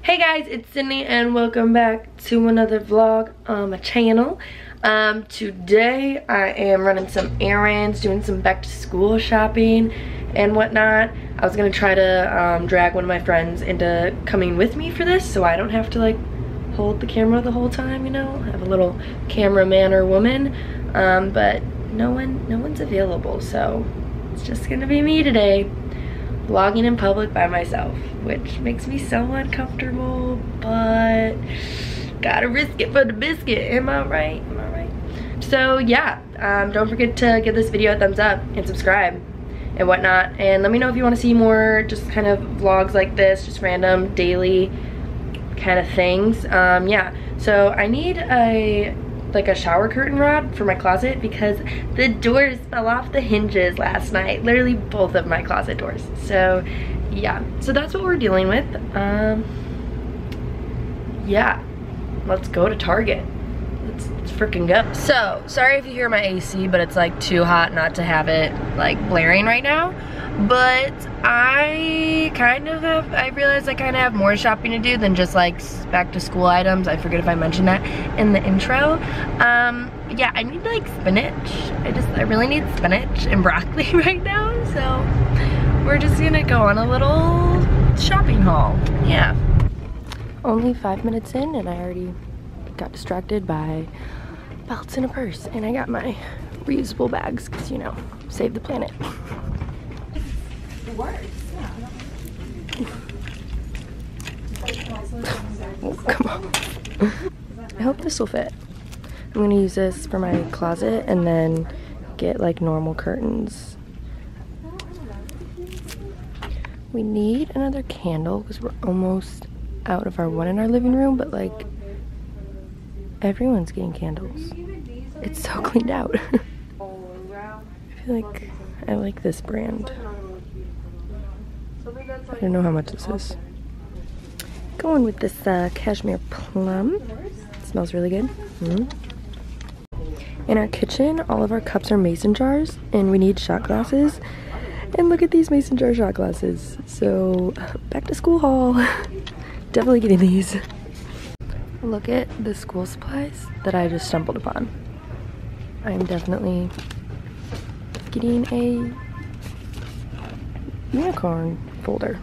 Hey guys, it's Sydney and welcome back to another vlog on my channel. Today I am running some errands, doing some back to school shopping and whatnot. I was gonna try to drag one of my friends into coming with me for this so I don't have to like hold the camera the whole time, you know? I have a little cameraman or woman, but no one's available, so it's just gonna be me today. Vlogging in public by myself, which makes me so uncomfortable, but gotta risk it for the biscuit. Am I right? Am I right? So yeah, don't forget to give this video a thumbs up and subscribe and whatnot, and let me know if you want to see more just kind of vlogs like this, just random daily kind of things. Yeah, so I need a shower curtain rod for my closet because the doors fell off the hinges last night, literally both of my closet doors. So yeah, so that's what we're dealing with. Yeah, let's go to Target. Let's freaking go. So sorry if you hear my AC, but it's like too hot not to have it like blaring right now. But I realized I kind of have more shopping to do than just like back to school items. I forget if I mentioned that in the intro. Yeah, I need like spinach. I really need spinach and broccoli right now. So we're just gonna go on a little shopping haul. Yeah. Only 5 minutes in and I already got distracted by belts and a purse. And I got my reusable bags because, you know, save the planet. Works, yeah. Oh, come on. I hope this will fit. I'm gonna use this for my closet and then get like normal curtains. We need another candle because we're almost out of our one in our living room, but like everyone's getting candles. It's so cleaned out. I feel like I like this brand. I don't know how much this is. Going with this cashmere plum. It smells really good. In our kitchen, all of our cups are mason jars and we need shot glasses. And look at these mason jar shot glasses. So back to school haul. Definitely getting these. Look at the school supplies that I just stumbled upon. I'm definitely getting a unicorn folder.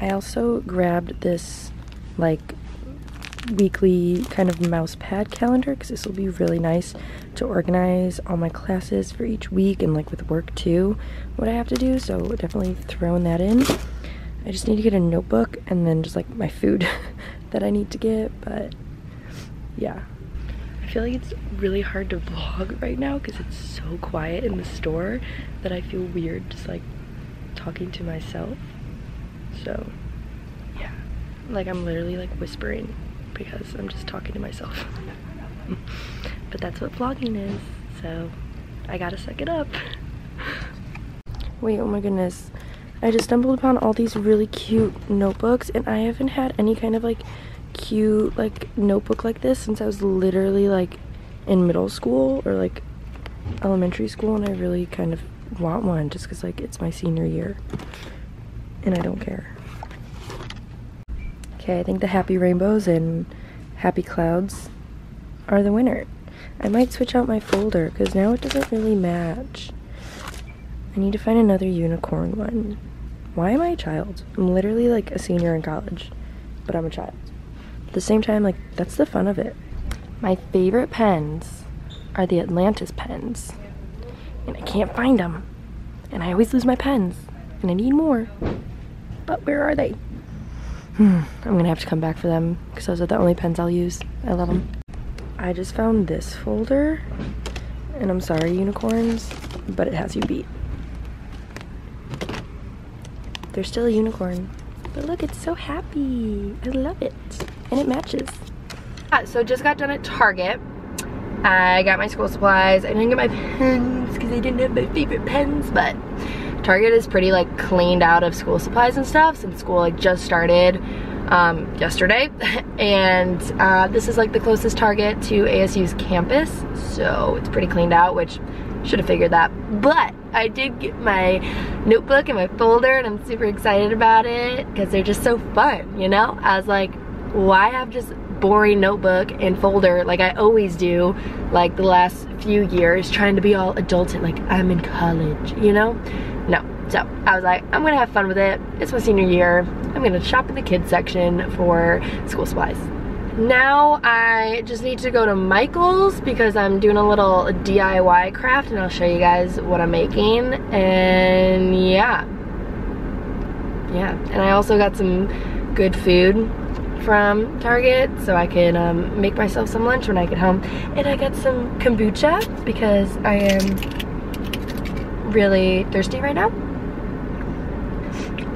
I also grabbed this like weekly kind of mouse pad calendar because this will be really nice to organize all my classes for each week and like with work too, what I have to do, so definitely throwing that in. I just need to get a notebook and then just like my food that I need to get, but yeah. I feel like it's really hard to vlog right now because it's so quiet in the store that I feel weird just like talking to myself. So yeah, like I'm literally like whispering because I'm just talking to myself. But that's what vlogging is, so I gotta suck it up. Wait, oh my goodness. I just stumbled upon all these really cute notebooks and I haven't had any kind of like cute like notebook like this since I was literally like in middle school or like elementary school, and I really kind of want one just because like it's my senior year and I don't care. Okay, I think the happy rainbows and happy clouds are the winner. I might switch out my folder because now it doesn't really match. I need to find another unicorn one. Why am I a child? I'm literally like a senior in college, but I'm a child. At the same time, like, that's the fun of it. My favorite pens are the Atlantis pens, and I can't find them, and I always lose my pens, and I need more, but where are they? I'm gonna have to come back for them, because those are the only pens I'll use. I love them. I just found this folder, and I'm sorry, unicorns, but it has you beat. There's still a unicorn, but look, it's so happy. I love it. And it matches. So just got done at Target. I got my school supplies. I didn't get my pens because I didn't have my favorite pens, but Target is pretty like cleaned out of school supplies and stuff since school like just started yesterday. And this is like the closest Target to ASU's campus, so it's pretty cleaned out, which Should have figured that. But I did get my notebook and my folder, and I'm super excited about it because they're just so fun, you know? I was like, why have just boring notebook and folder like I always do, like the last few years, trying to be all adulted like I'm in college, you know? No. So I was like, I'm gonna have fun with it. It's my senior year. I'm gonna shop in the kids section for school supplies. Now I just need to go to Michael's because I'm doing a little DIY craft, and I'll show you guys what I'm making. And yeah, and I also got some good food from Target so I can make myself some lunch when I get home. And I got some kombucha because I am really thirsty right now.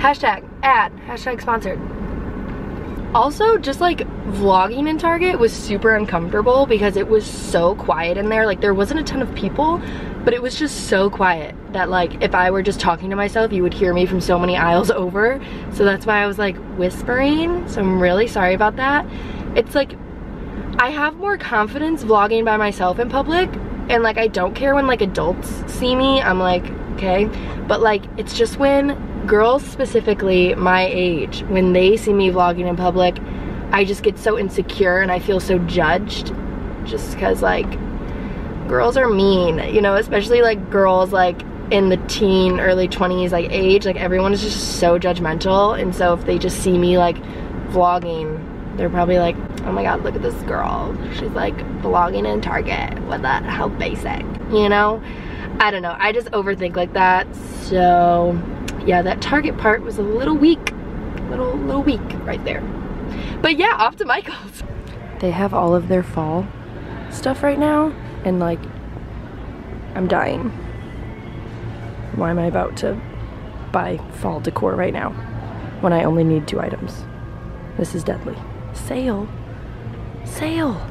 Hashtag ad, hashtag sponsored. Also, just like vlogging in Target was super uncomfortable because it was so quiet in there. Like there wasn't a ton of people, but it was just so quiet that like if I were just talking to myself, you would hear me from so many aisles over. So that's why I was like whispering. So I'm really sorry about that. It's like I have more confidence vlogging by myself in public, and like I don't care when like adults see me. I'm like, okay. But like it's just when girls, specifically my age, when they see me vlogging in public, I just get so insecure and I feel so judged, just because like girls are mean, you know, especially like girls like in the teen, early 20s like age. Like everyone is just so judgmental, and so if they just see me like vlogging, they're probably like, oh my god, look at this girl, she's like vlogging in Target, what the, how basic, you know? I don't know, I just overthink like that. So yeah, that Target part was a little weak, little weak right there. But yeah, off to Michael's. They have all of their fall stuff right now, and like, I'm dying. Why am I about to buy fall decor right now when I only need 2 items? This is deadly. Sale. Sale.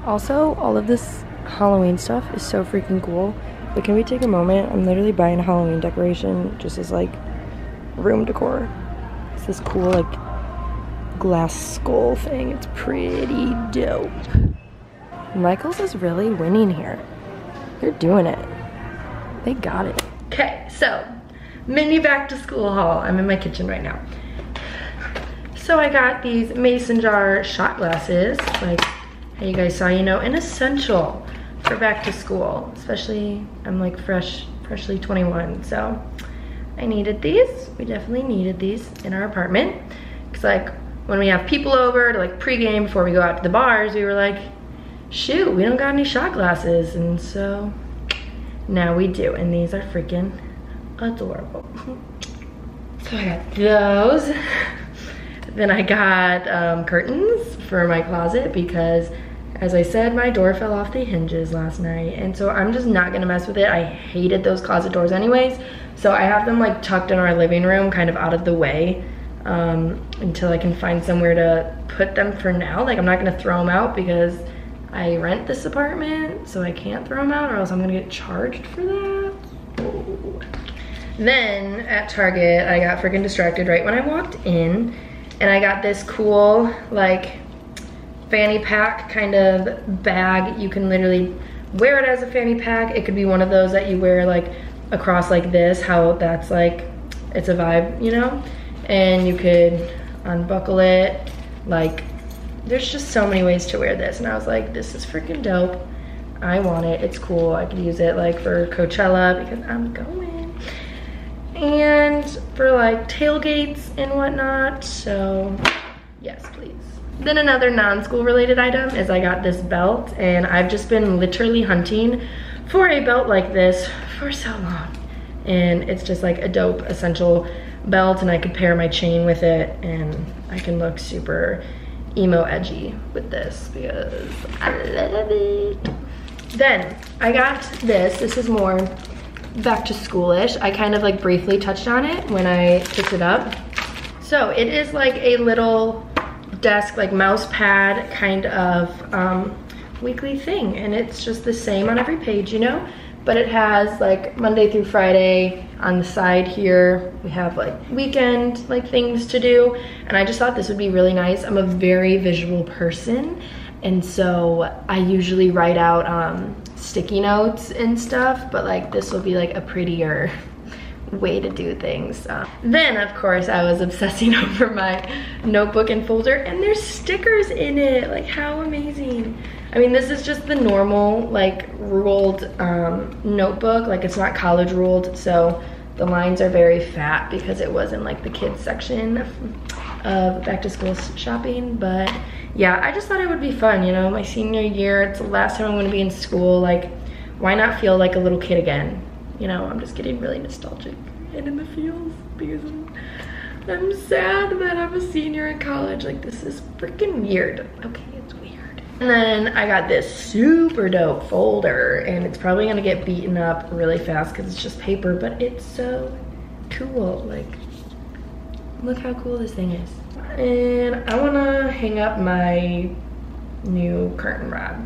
Also, all of this Halloween stuff is so freaking cool. But can we take a moment? I'm literally buying a Halloween decoration just as like room decor. It's this cool like glass skull thing. It's pretty dope. Michael's is really winning here. They're doing it. They got it. Okay, so mini back to school haul. I'm in my kitchen right now. So I got these mason jar shot glasses. Like how you guys saw, you know, an essential for back to school, especially I'm like freshly 21, so I needed these. We definitely needed these in our apartment, because like when we have people over to like pregame before we go out to the bars, we were like, shoot, we don't got any shot glasses, and so now we do, and these are freaking adorable. So I got those. Then I got curtains for my closet because, as I said, my door fell off the hinges last night, and so I'm just not gonna mess with it. I hated those closet doors anyways, so I have them like tucked in our living room, kind of out of the way, until I can find somewhere to put them for now. Like I'm not gonna throw them out because I rent this apartment, so I can't throw them out or else I'm gonna get charged for that. Oh. Then at Target, I got freaking distracted right when I walked in, and I got this cool like fanny pack kind of bag. You can literally wear it as a fanny pack. It could be one of those that you wear like across like this, how that's like, it's a vibe, you know? And you could unbuckle it. Like there's just so many ways to wear this, and I was like, this is freaking dope. I want it, it's cool. I could use it like for Coachella because I'm going, and for like tailgates and whatnot, so yes, please. Then another non-school related item is I got this belt, and I've just been literally hunting for a belt like this for so long. And it's just like a dope essential belt, and I could pair my chain with it, and I can look super emo edgy with this because I love it. Then I got this. This is more back to schoolish. I kind of like briefly touched on it when I picked it up. So it is like a little desk, like mouse pad kind of weekly thing, and it's just the same on every page, you know, but it has like Monday through Friday on the side here. We have like weekend like things to do, and I just thought this would be really nice. I'm a very visual person, and so I usually write out sticky notes and stuff, but like this will be like a prettier way to do things. Then of course I was obsessing over my notebook and folder, and there's stickers in it. Like, how amazing. I mean, this is just the normal like ruled notebook, like it's not college ruled, so the lines are very fat because it was in like the kids section of back to school shopping. But yeah, I just thought it would be fun, you know, my senior year, it's the last time I'm gonna be in school. Like, why not feel like a little kid again? You know, I'm just getting really nostalgic and in the feels because I'm sad that I'm a senior in college. Like, this is freaking weird. Okay, it's weird. And then I got this super dope folder, and it's probably gonna get beaten up really fast because it's just paper, but it's so cool. Like, look how cool this thing is. And I wanna hang up my new curtain rod.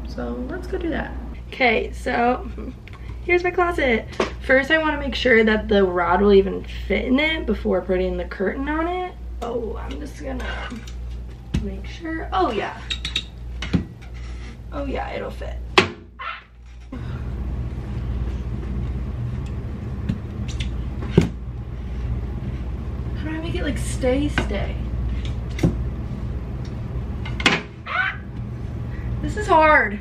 So let's go do that. Okay, so here's my closet. First, I want to make sure that the rod will even fit in it before putting the curtain on it. Oh, I'm just gonna make sure. Oh yeah. Oh yeah, it'll fit. How do I make it like stay? This is hard.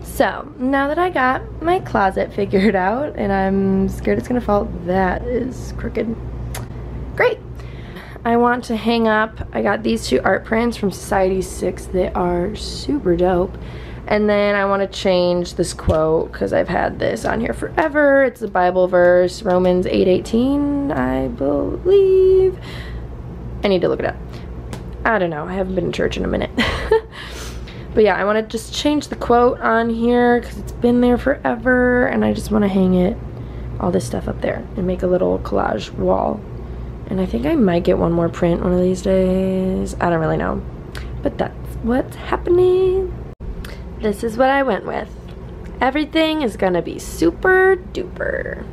So now that I got my closet figured out, and I'm scared it's gonna fall, that is crooked. Great. I want to hang up, I got these two art prints from Society 6. They are super dope. And then I want to change this quote because I've had this on here forever. It's a Bible verse, Romans 8:18, I believe. I need to look it up. I don't know, I haven't been in church in a minute. But yeah, I want to just change the quote on here because it's been there forever, and I just want to hang it, all this stuff up there, and make a little collage wall. And I think I might get one more print one of these days. I don't really know. But that's what's happening. This is what I went with. Everything is gonna be super duper.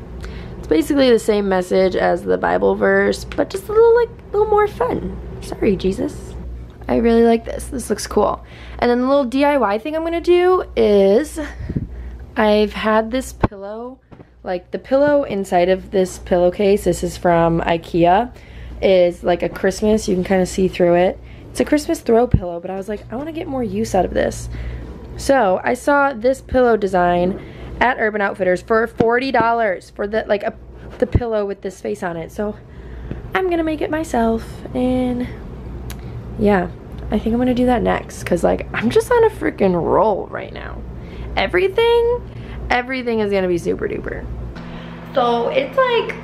It's basically the same message as the Bible verse, but just a little more fun. Sorry, Jesus. I really like this. This looks cool. And then the little DIY thing I'm gonna do is, I've had this pillow, like the pillow inside of this pillowcase, this is from IKEA, is like a Christmas, you can kind of see through it. It's a Christmas throw pillow, but I was like, I wanna get more use out of this. So I saw this pillow design at Urban Outfitters for $40 for the, like the pillow with this face on it. So I'm gonna make it myself, and yeah, I think I'm gonna do that next, because like I'm just on a freaking roll right now. Everything is gonna be super duper. So it's like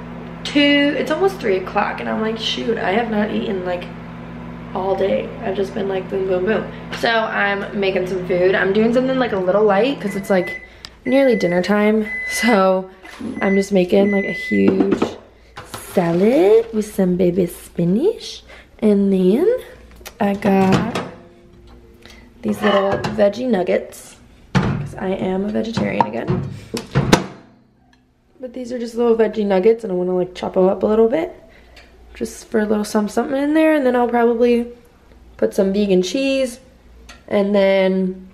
it's almost 3 o'clock, and I'm like, shoot, I have not eaten like all day. I've just been like boom boom boom. So I'm making some food. I'm doing something like a little light because it's like nearly dinner time. So I'm just making like a huge salad with some baby spinach, and then I got these little veggie nuggets because I am a vegetarian again. But these are just little veggie nuggets, and I want to like chop them up a little bit just for a little something in there. And then I'll probably put some vegan cheese and then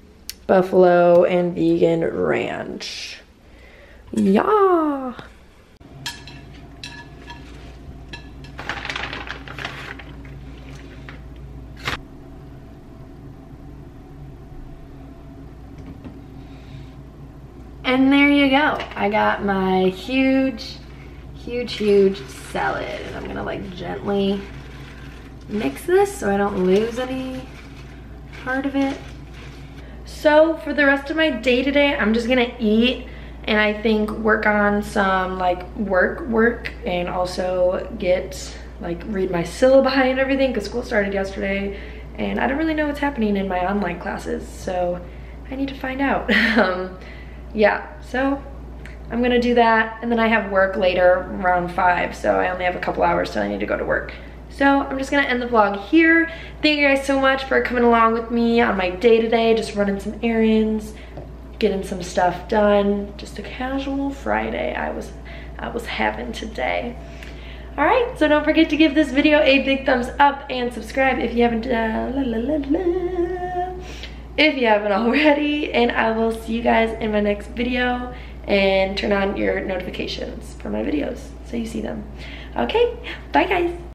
buffalo and vegan ranch. Yeah. And there you go. I got my huge salad, and I'm gonna like gently mix this so I don't lose any part of it. So for the rest of my day today, I'm just gonna eat and I think work on some like work and also get like read my syllabi and everything because school started yesterday and I don't really know what's happening in my online classes, so I need to find out. Yeah, so I'm gonna do that, and then I have work later around 5, so I only have a couple hours till I need to go to work. So I'm just gonna end the vlog here. Thank you guys so much for coming along with me on my day today, just running some errands, getting some stuff done. Just a casual Friday I was having today. All right, so don't forget to give this video a big thumbs up and subscribe if you haven't if you haven't already, and I will see you guys in my next video, and turn on your notifications for my videos so you see them. Okay, bye guys.